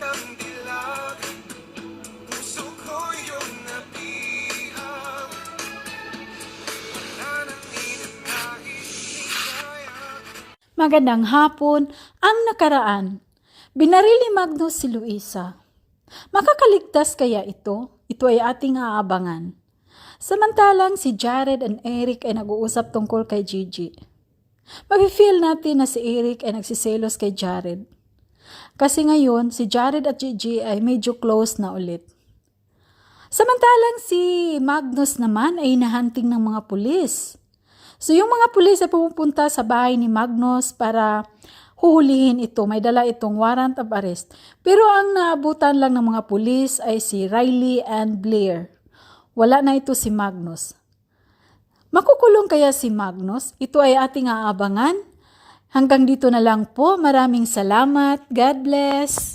ng dilag, puso ko yung nabihag. Wala nang init kahit ligaya. Magandang hapon, ang nakaraan. Binaril ni Magnus si Luisa. Makakaligtas kaya ito? Ito ay ating aabangan. Samantalang si Jared and Eric ay nag-uusap tungkol kay Gigi. Mafe-feel natin na si Eric ay nagsiselos kay Jared. Kasi ngayon, si Jared at Gigi ay medyo close na ulit. Samantalang si Magnus naman ay hinahunting ng mga pulis. So yung mga pulis ay pumupunta sa bahay ni Magnus para huhulihin ito. May dala itong warrant of arrest. Pero ang naabutan lang ng mga pulis ay si Riley and Blair. Wala na ito si Magnus. Makukulong kaya si Magnus? Ito ay ating aabangan. Hanggang dito na lang po. Maraming salamat. God bless.